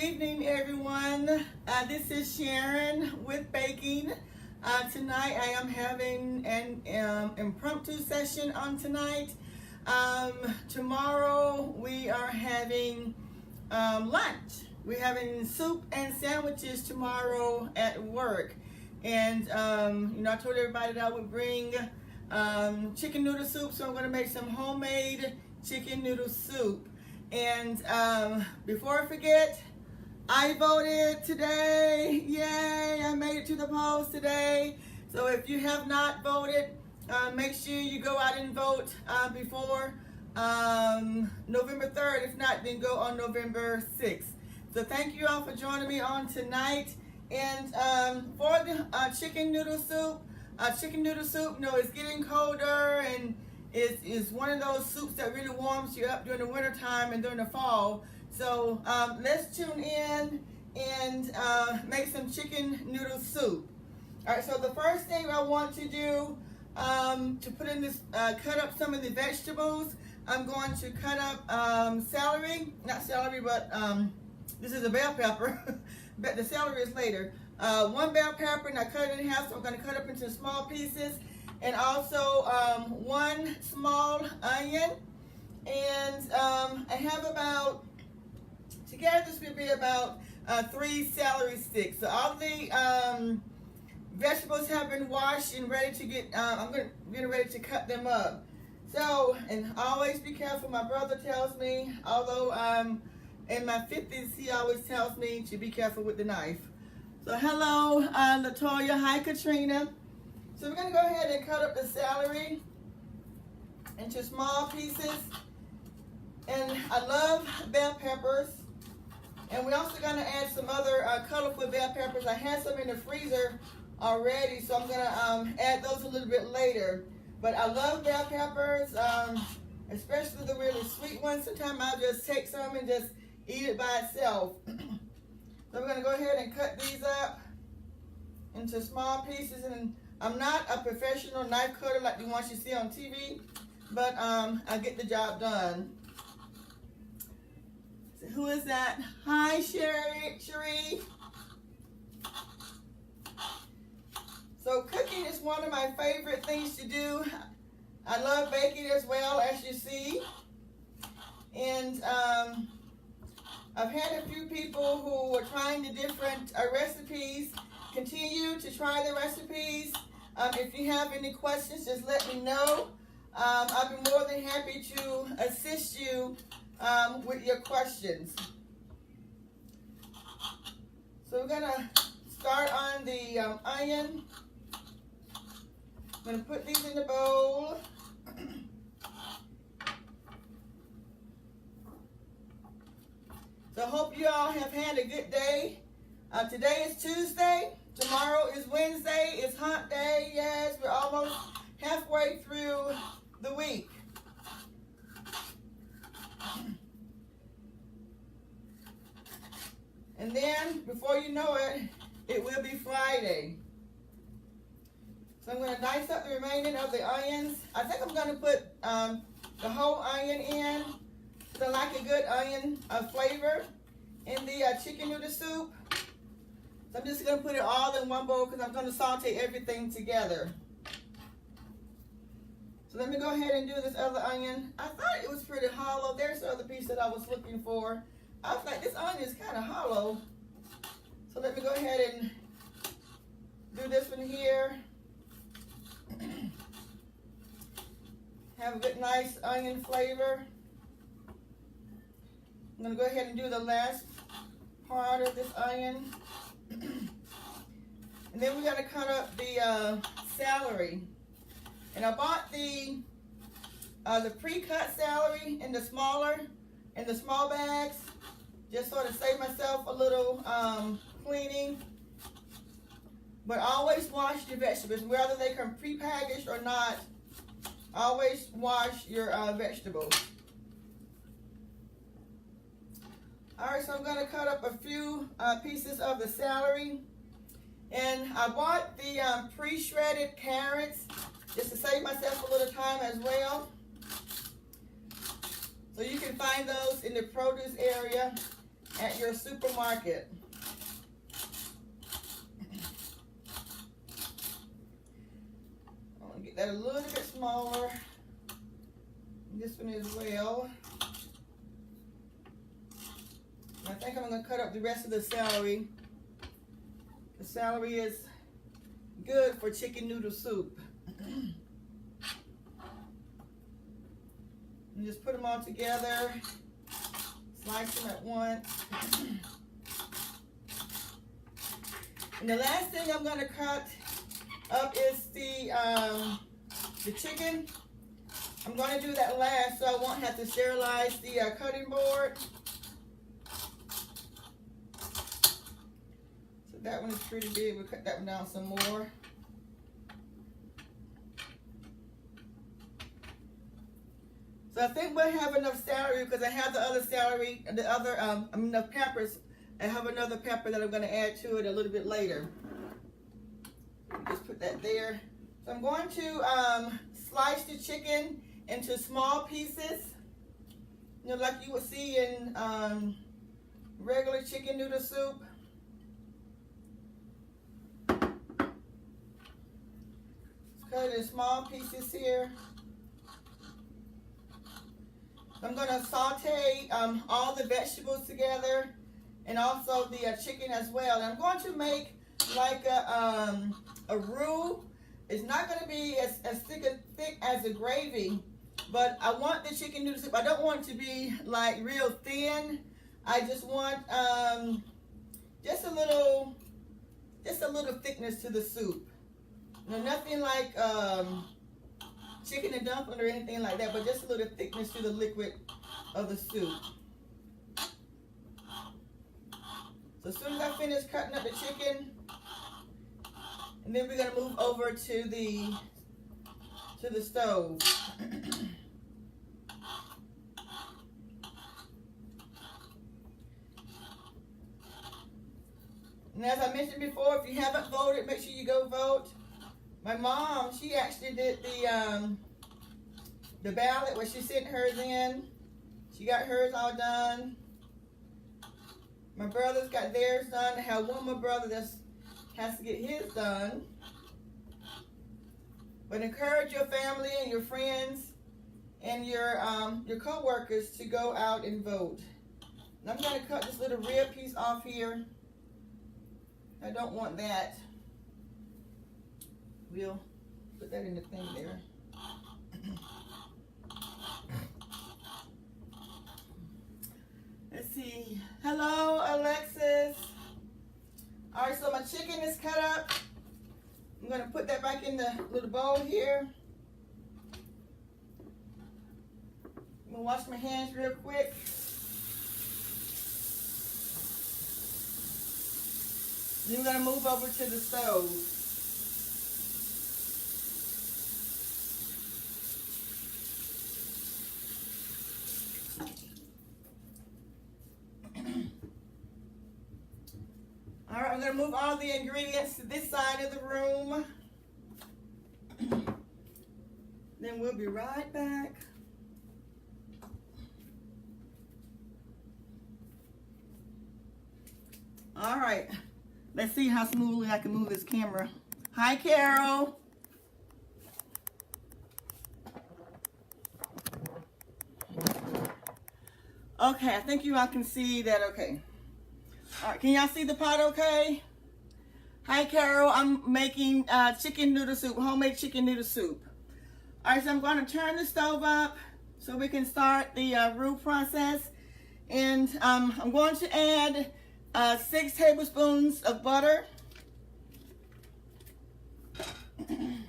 evening, everyone. This is Sharon with baking. Tonight I am having an impromptu session on tonight. Tomorrow we are having lunch. We're having soup and sandwiches tomorrow at work. And I told everybody that I would bring chicken noodle soup, so I'm going to make some homemade chicken noodle soup. And before I forget, I voted today. Yay, I made it to the polls today. So if you have not voted, make sure you go out and vote before November 3rd. If not, then go on November 6th. So thank you all for joining me on tonight. And for the chicken noodle soup, it's getting colder, and it's one of those soups that really warms you up during the winter time and during the fall. So let's tune in and make some chicken noodle soup. All right, so the first thing I want to do to put in this, cut up some of the vegetables. I'm going to cut up celery, not celery, but this is a bell pepper, but the celery is later. One bell pepper, and I cut it in half, so I'm going to cut up into small pieces. And also one small onion. And I have about, together this will be about 3 celery sticks. So all the vegetables have been washed and ready to get, I'm getting ready to cut them up. So, and always be careful. My brother tells me, although I'm in my 50s, he always tells me to be careful with the knife. So hello, Latoya. Hi, Katrina. So we're going to go ahead and cut up the celery into small pieces. And I love bell peppers. And we're also going to add some other colorful bell peppers. I had some in the freezer already, so I'm going to add those a little bit later. But I love bell peppers, especially the really sweet ones. Sometimes I'll just take some and just eat it by itself. So we're going to go ahead and cut these up into small pieces. And I'm not a professional knife cutter like the ones you see on TV, but I get the job done. So who is that? Hi, Cherie. So cooking is one of my favorite things to do. I love baking as well, as you see. And I've had a few people who are trying the different recipes. Continue to try the recipes. If you have any questions, just let me know. I'll be more than happy to assist you with your questions. So we're gonna start on the onion. I'm gonna put these in the bowl. So I hope you all have had a good day. Today is Tuesday. Tomorrow is Wednesday. It's hump day. Yes, we're almost halfway through the week. And then, before you know it, it will be Friday. So I'm going to dice up the remaining of the onions. I think I'm going to put the whole onion in, because I like a good onion flavor in the chicken noodle soup. So I'm just going to put it all in one bowl because I'm going to saute everything together. So let me go ahead and do this other onion. I thought it was pretty hollow. There's the other piece that I was looking for. I was like, this onion is kind of hollow. So let me go ahead and do this one here. Have a good, nice onion flavor. I'm going to go ahead and do the last part of this onion. And then we're going to cut up the celery. And I bought the pre-cut celery in the small bags, just sort of save myself a little cleaning. But always wash your vegetables, whether they come pre-packaged or not. Always wash your vegetables. All right, so I'm going to cut up a few pieces of the celery. And I bought the pre-shredded carrots just to save myself a little time as well. So you can find those in the produce area. at your supermarket. I'm gonna get that a little bit smaller. This one as well. I think I'm gonna cut up the rest of the celery. The celery is good for chicken noodle soup. And just put them all together. Slice them at once. And the last thing I'm gonna cut up is the chicken. I'm gonna do that last so I won't have to sterilize the cutting board. So that one is pretty big. We'll cut that one down some more. So I think we'll have enough celery because I have the other celery, the other, enough peppers. I have another pepper that I'm going to add to it a little bit later. Just put that there. So I'm going to slice the chicken into small pieces, you know, like you would see in regular chicken noodle soup. Just cut it in small pieces here. I'm going to saute all the vegetables together and also the chicken as well. And I'm going to make like a roux. It's not going to be as thick as the gravy, but I want the chicken noodle soup. I don't want it to be like real thin. I just want just a little thickness to the soup. You know, nothing like chicken and dumpling or anything like that, but just a little thickness to the liquid of the soup. So as soon as I finish cutting up the chicken, and then we're gonna move over to the stove. And as I mentioned before, if you haven't voted, make sure you go vote. My mom, she actually did the ballot where she sent hers in. She got hers all done. My brother's got theirs done. I have one more brother that has to get his done. But encourage your family and your friends and your co-workers to go out and vote. And I'm going to cut this little rib piece off here. I don't want that. We'll put that in the thing there. Let's see. Hello, Alexis. All right, so my chicken is cut up. I'm going to put that back in the little bowl here. I'm going to wash my hands real quick. Then we're going to move over to the stove. All right, I'm going to move all the ingredients to this side of the room. Then we'll be right back. All right, let's see how smoothly I can move this camera. Hi, Carol. Okay, I think you all can see that okay. All right, can y'all see the pot okay? Hi, Carol. I'm making chicken noodle soup, homemade chicken noodle soup. All right, so I'm going to turn the stove up so we can start the roux process. And I'm going to add 6 tablespoons of butter. And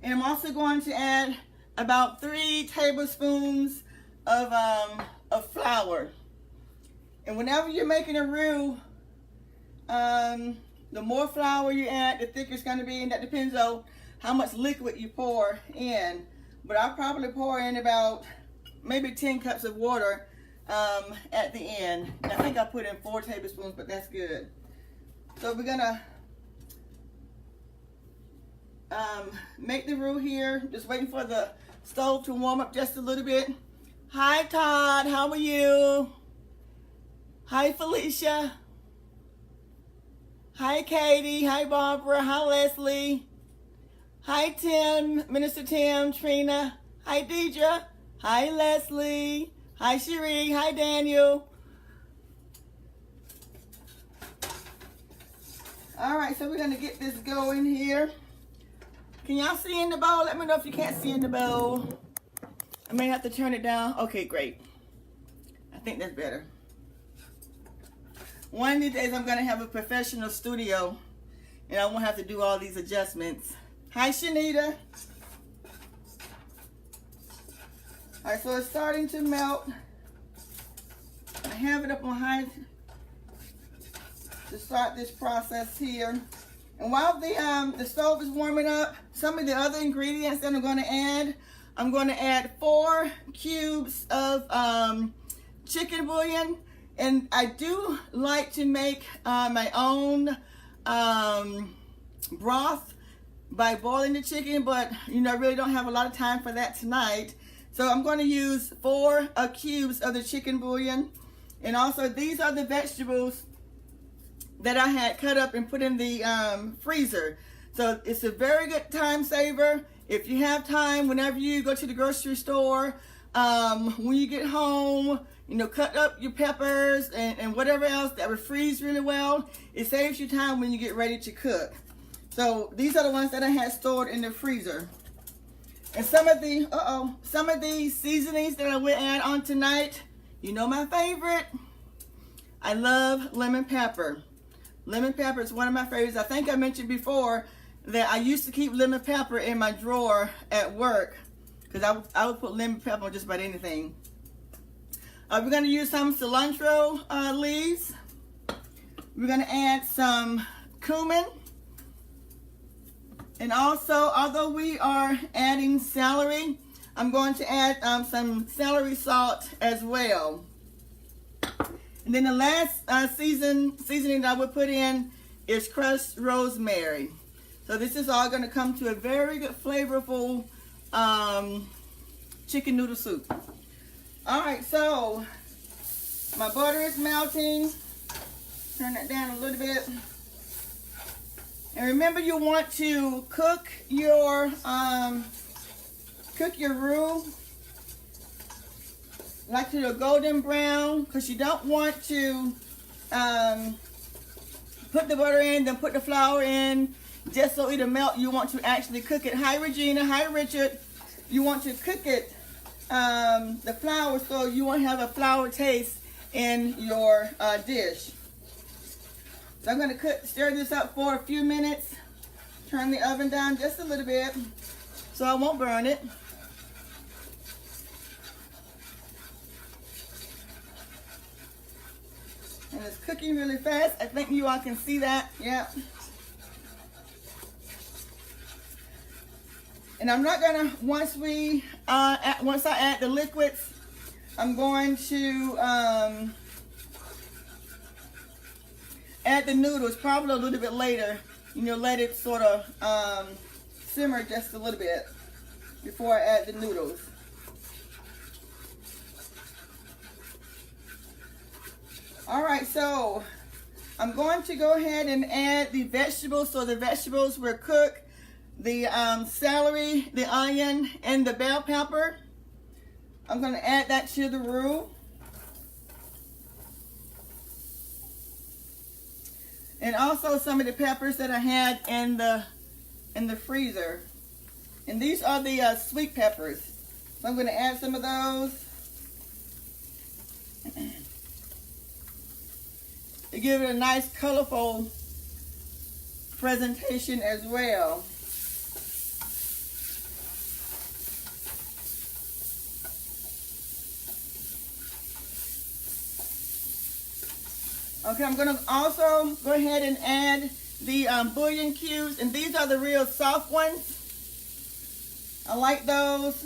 I'm also going to add about 3 tablespoons of flour. And whenever you're making a roux, the more flour you add, the thicker it's going to be, and that depends on how much liquid you pour in. But I'll probably pour in about maybe 10 cups of water at the end. And I think I put in 4 tablespoons, but that's good. So we're gonna make the roux here. Just waiting for the stove to warm up just a little bit. Hi Todd, how are you? Hi Felicia. Hi Katie, hi Barbara, hi Leslie. Hi Tim, Minister Tim, Trina. Hi Deidre. Hi Leslie. Hi Cherie, hi Daniel. All right, so we're gonna get this going here. Can y'all see in the bowl? Let me know if you can't see in the bowl. I may have to turn it down. Okay, great. I think that's better. One of these days I'm gonna have a professional studio and I won't have to do all these adjustments. Hi Shanita. All right, so it's starting to melt. I have it up on high to start this process here. And while the stove is warming up, some of the other ingredients that I'm going to add 4 cubes of chicken bouillon. And I do like to make my own broth by boiling the chicken, but I really don't have a lot of time for that tonight. So I'm going to use 4 cubes of the chicken bouillon. And also these are the vegetables that I had cut up and put in the freezer. So it's a very good time saver. If you have time, whenever you go to the grocery store, when you get home, cut up your peppers and whatever else that would freeze really well. It saves you time when you get ready to cook. So these are the ones that I had stored in the freezer. And some of the seasonings that I will add on tonight, my favorite. I love lemon pepper. Lemon pepper is one of my favorites. I think I mentioned before that I used to keep lemon pepper in my drawer at work because I would put lemon pepper on just about anything. We're going to use some cilantro leaves. We're going to add some cumin. And also, although we are adding celery, I'm going to add some celery salt as well. And then the last seasoning that I would put in is crushed rosemary. So this is all going to come to a very good flavorful chicken noodle soup. All right, so my butter is melting. Turn that down a little bit. And remember, you want to cook your roux like to a golden brown, because you don't want to put the butter in, then put the flour in just so it'll melt. You want to actually cook it. Hi Regina, hi Richard. You want to cook it, the flour, so you won't have a flour taste in your dish. So I'm going to stir this up for a few minutes. Turn the oven down just a little bit so I won't burn it. And it's cooking really fast. I think you all can see that. Yeah. And I'm not gonna, once I add the liquids, I'm going to add the noodles probably a little bit later. Let it sort of simmer just a little bit before I add the noodles. All right, so I'm going to go ahead and add the vegetables. So the vegetables will cook the celery, the onion, and the bell pepper. I'm going to add that to the roux. And also some of the peppers that I had in the freezer. And these are the sweet peppers. So I'm going to add some of those. To give it a nice colorful presentation as well. Okay, I'm going to also go ahead and add the bouillon cubes, and these are the real soft ones. I like those.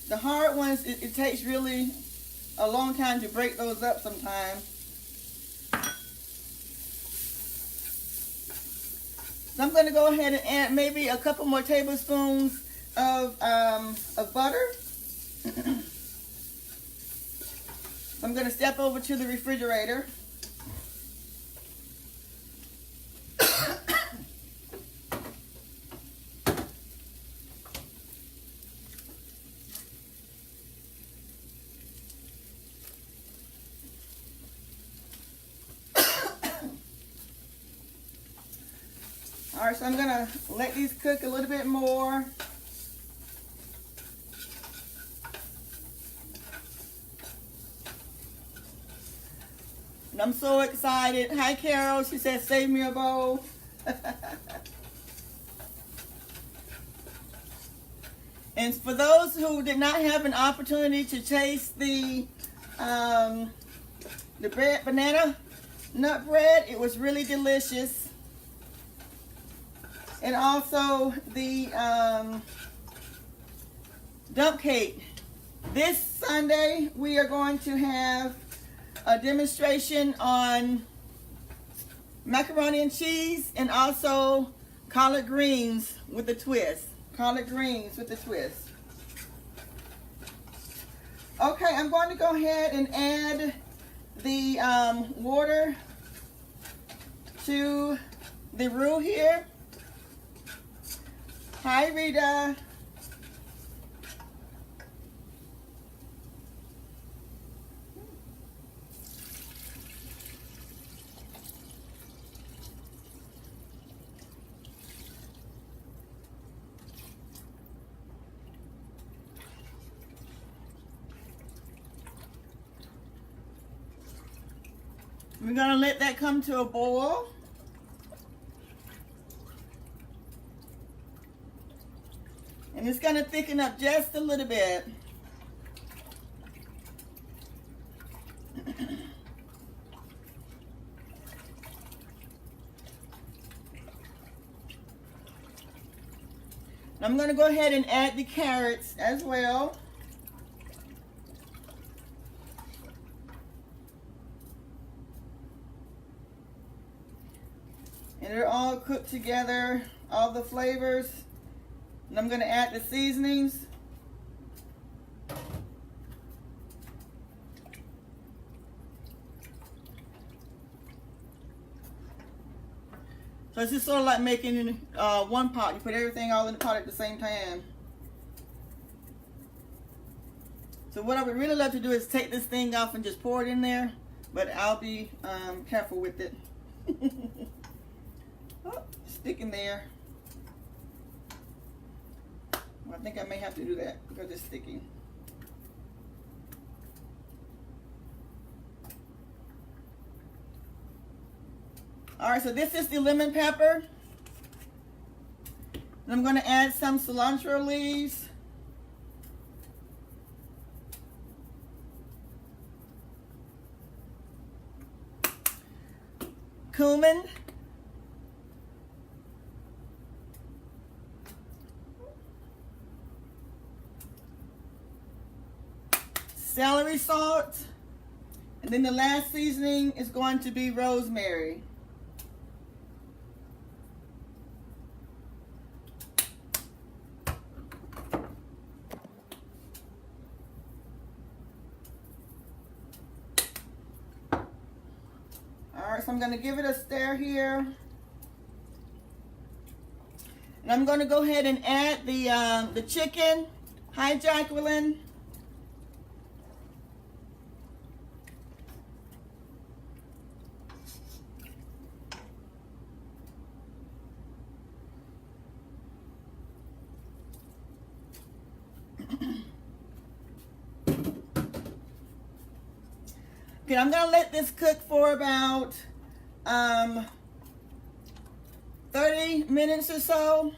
The hard ones, it takes really a long time to break those up sometimes. So I'm going to go ahead and add maybe a couple more tablespoons of butter. I'm going to step over to the refrigerator. All right, so I'm gonna let these cook a little bit more. And I'm so excited. Hi, Carol. She said, save me a bowl. And for those who did not have an opportunity to taste the bread, banana nut bread, it was really delicious. And also the dump cake. This Sunday we are going to have a demonstration on macaroni and cheese and also collard greens with a twist. Collard greens with a twist. Okay, I'm going to go ahead and add the water to the roux here. Hi, Rita. We're going to let that come to a boil. And it's going to thicken up just a little bit. I'm going to go ahead and add the carrots as well. And they're all cooked together, all the flavors. And I'm going to add the seasonings. So it's just sort of like making one pot. You put everything all in the pot at the same time. So what I would really love to do is take this thing off and just pour it in there. But I'll be careful with it. Oh, sticking there. Well, I think I may have to do that because it's sticking. All right, so this is the lemon pepper. And I'm going to add some cilantro leaves. Cumin. Celery salt. And then the last seasoning is going to be rosemary. Alright, so I'm going to give it a stir here. And I'm going to go ahead and add the chicken. Hi, Jacqueline. Okay, I'm going to let this cook for about 30 minutes or so.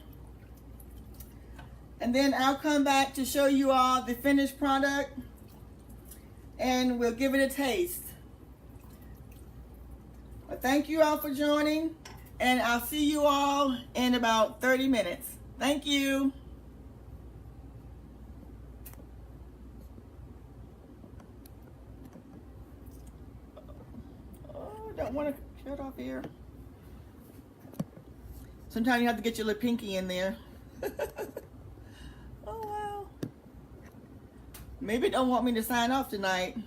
And then I'll come back to show you all the finished product. And we'll give it a taste. Well, thank you all for joining. And I'll see you all in about 30 minutes. Thank you. Don't want to shut off here. Sometimes you have to get your little pinky in there. Maybe don't want me to sign off tonight.